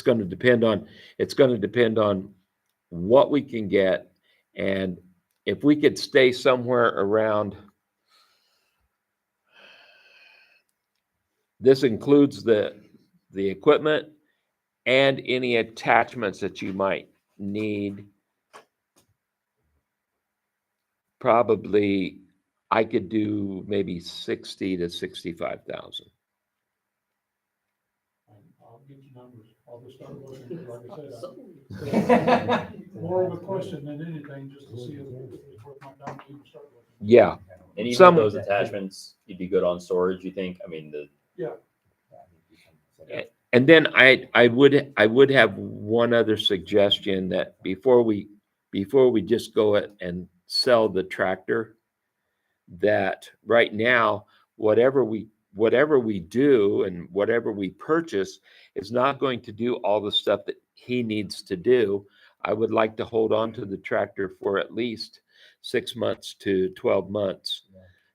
going to depend on, what we can get. And if we could stay somewhere around, this includes the equipment and any attachments that you might need. Probably I could do maybe 60 to 65,000. I'll get you numbers. I'll just start looking, like I said, more of a question than anything, just to see if it's worth my time to even start looking. Yeah. And even Some- those attachments, you'd be good on storage, you think? I mean, And then I would have one other suggestion, that before we just go and sell the tractor, that right now, whatever we do and whatever we purchase is not going to do all the stuff that he needs to do. I would like to hold on to the tractor for at least 6 months to 12 months.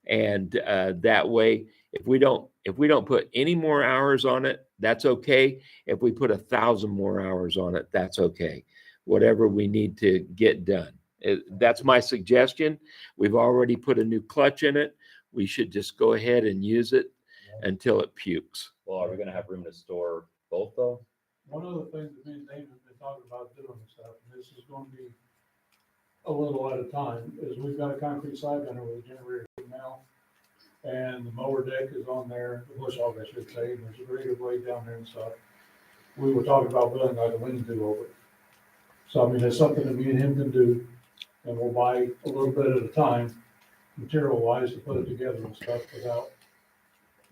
And that way, if we don't put any more hours on it, that's okay. If we put 1,000 more hours on it, that's okay. Whatever we need to get done. That's my suggestion. We've already put a new clutch in it. We should just go ahead and use it until it pukes. well, are we gonna have room to store both though? One of the things that me and David have been talking about doing and stuff, and this is going to be a little at a time, is we've got a concrete side under with a generator now. And the mower deck is on there, the bush hog, I should say, and there's a grader blade down there and stuff. We were talking about building like a lean-to over it. So I mean, it's something that me and him can do, and we'll buy a little bit at a time, material-wise, to put it together and stuff without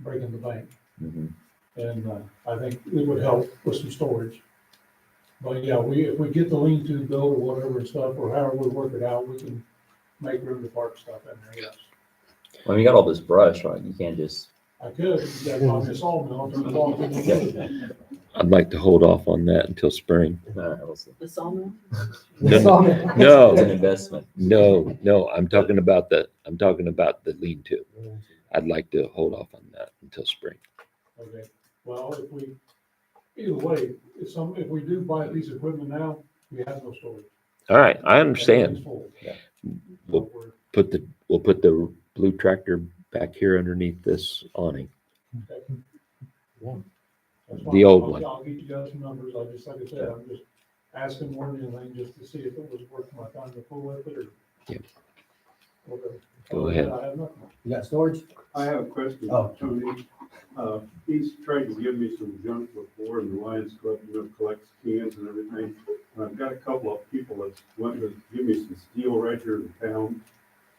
breaking the bank. Mhm. And I think it would help with some storage. But yeah, if we get the lean-to built or whatever and stuff, or however we work it out, we can make room to park stuff in there, yes. Well, you got all this brush, right? You can't just, I could, that's on this sawmill, turn the log in. I'd like to hold off on that until spring. we'll see. The sawmill? No, It's an investment. no, I'm talking about the lean-to. I'd like to hold off on that until spring. Okay, well, either way, if we do buy these equipment now, we have no storage. All right, I understand. Everything's full. Yeah. We'll So put the blue tractor back here underneath this awning. that's The fine. old I'll- one. I'll get you guys some numbers, like I said, I'm just asking more than anything, just to see if it was worth my time to fool with it, or. Yep. Whatever. Go ahead. I have nothing. You got storage? I have a question, Oh. Tony. He's tried to give me some junk before, and the Lions Club, collects cans and everything. And I've got a couple of people that want to give me some steel right here in town.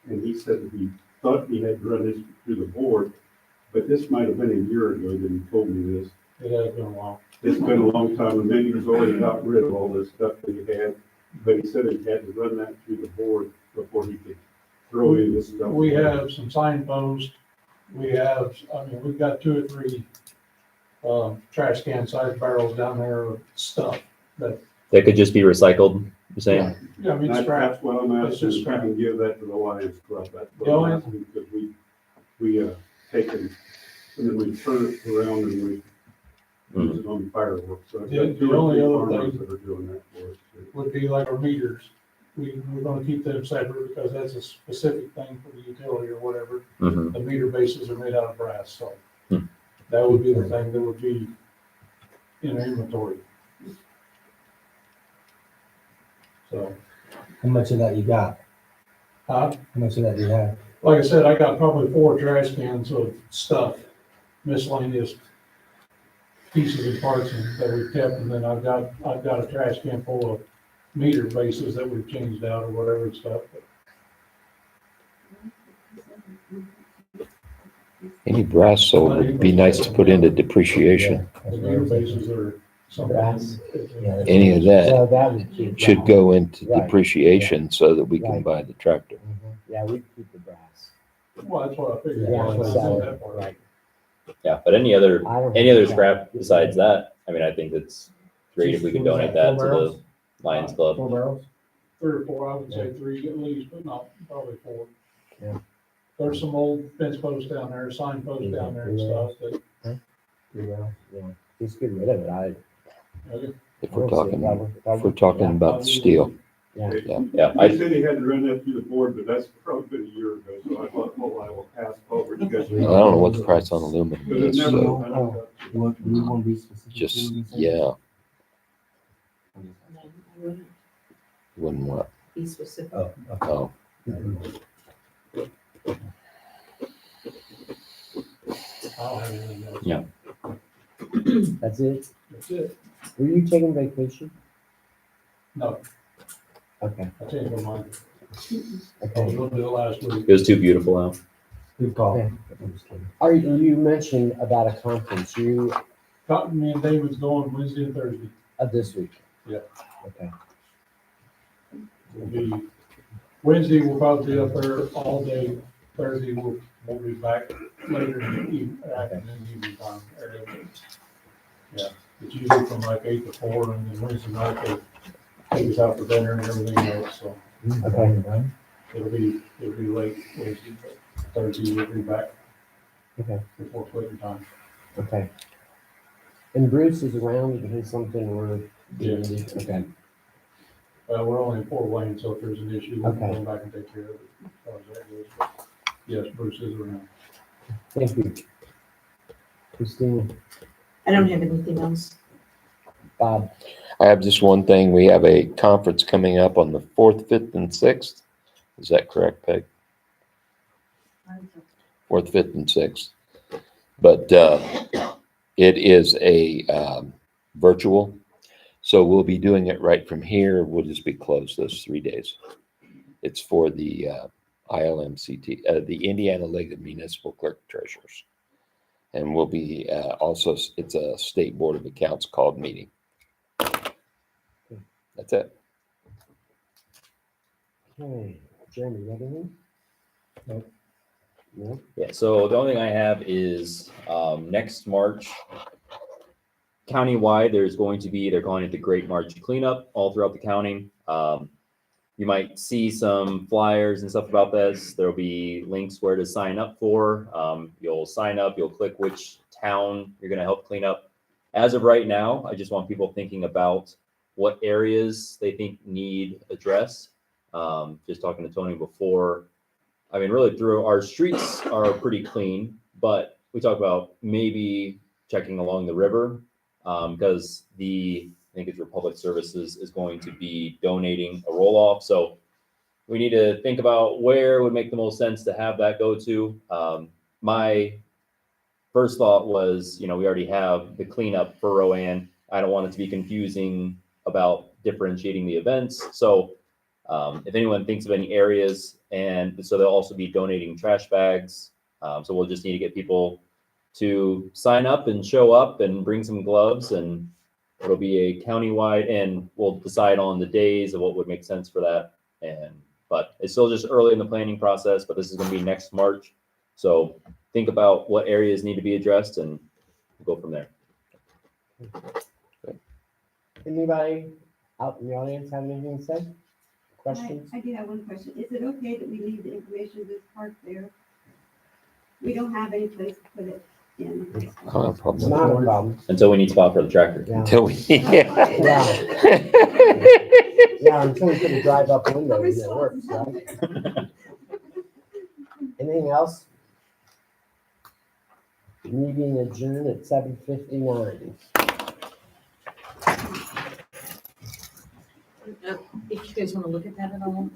And he said that he thought he had run this through the board, but this might have been a year ago that he told me this. It has been a while. It's been a long time, and maybe he's already got rid of all this stuff that he had. But he said he had to run that through the board before he could throw in this stuff. We have some signposts, we've got 2 or 3 trash can size barrels down there of stuff that, That could just be recycled, you're saying? yeah, I mean, scrap. That's what I'm It's asking, just if I can give that to the Lions Club, that's what Yeah, I'm asking, because we take it, and then we turn it around and we use it on fireworks, so I've The- got 2 the or only 3 other farmers thing- that are doing that for us. Would be like our meters. We're gonna keep them separate because that's a specific thing for the utility or whatever. Mhm. The meter bases are made out of brass, so Hmm. that would be the thing that would be in our inventory. So, How much of that you got? uh, How much of that do you have? like I said, I got probably 4 trash cans of stuff, miscellaneous pieces and parts that we've kept, and then I've got a trash can full of meter bases that we've changed out or whatever and stuff. Any brass sold would be nice to put into depreciation. Yeah, The that's what meter I'm saying. bases are something. Brass. Yeah, that's- Any of that So that would keep. should that. go into Right. depreciation so that we can Right. buy the tractor. Mhm. Yeah, we keep the brass. Well, that's what I figured. Yeah, I that's said what I- that part. right. Yeah, but any other I don't Any have other that. scrap besides that? I mean, I think it's great if we could donate that to the Lions Club. 4 barrels? three or four, I would say three at least, but not probably four. Yeah. There's some old fence posts down there, sign posts down there and stuff that, Yeah, just get rid of it. okay. If we're talking about steel. Yeah. Yeah, I said he had to run that through the board, but that's probably been a year ago, so I thought, oh, I will pass over. You guys. I don't know what the price on aluminum But it is, never, so I never got to. Do we want to be specific? just, yeah, wouldn't want, Be specific. Oh, okay. oh, I don't have anything else. Yeah. That's it. That's it. Were you taking vacation? No, Okay, I changed my mind. I was okay. gonna do it last week. it was too beautiful out. Good call. Okay. I'm just kidding. You mentioned about a conference, Cotton, me and David's going Wednesday and Thursday. this week? Yeah. Okay, It'll be, Wednesday we'll probably be up there all day. Thursday we'll be back later in the evening time area. Yeah, it's usually from like 8 to 4 and then Wednesday night they take us out for dinner and everything else, so okay, it'll be late Wednesday, but Thursday we'll be back okay, before quitting time. okay. And Bruce is around in case something were. Yeah. Okay, We're only in Fort Wayne, so if there's an issue, we'll Okay. go back and take care of it as far as that goes. But yes, Bruce is around. thank you. Christina, I don't have anything else. Bob, I have just one thing. We have a conference coming up on the 4th, 5th, and 6th. Is that correct, Peg? 4th, 5th, and 6th. But it is a virtual, so we'll be doing it right from here. We'll just be closed those 3 days. It's for the ILMCT, the Indiana League of Municipal Clerk Treasurers. And we'll be also, it's a State Board of Accounts called meeting. That's it. okay, Jeremy, you got anything? Nope. No? Yeah, so the only thing I have is, next March, countywide, there's going to be, they're calling it the Great March Cleanup all throughout the county. You might see some flyers and stuff about this. There'll be links where to sign up for. You'll sign up, you'll click which town you're gonna help clean up. As of right now, I just want people thinking about what areas they think need address. Just talking to Tony before, I mean, really through our streets are pretty clean, but we talk about maybe checking along the river, because I think it's Republic Services is going to be donating a roll-off. So we need to think about where would make the most sense to have that go to. My first thought was, we already have the cleanup for Roann. I don't want it to be confusing about differentiating the events. So if anyone thinks of any areas, and so they'll also be donating trash bags. So we'll just need to get people to sign up and show up and bring some gloves, and it'll be a countywide, and we'll decide on the days of what would make sense for that. But it's still just early in the planning process, but this is going to be next March. So think about what areas need to be addressed and we'll go from there. Anybody out in the audience have anything to say? Questions? I do have one question. Is it okay that we leave the information of this park there? We don't have any place to put it in. I don't have a problem It's with not a that. problem. Until we need spot for the tractor. Yeah, Until we, yeah. yeah, until we put a drive up window and it works, right? Anything else? Meeting adjourned at 7:59. If you guys want to look at that at all,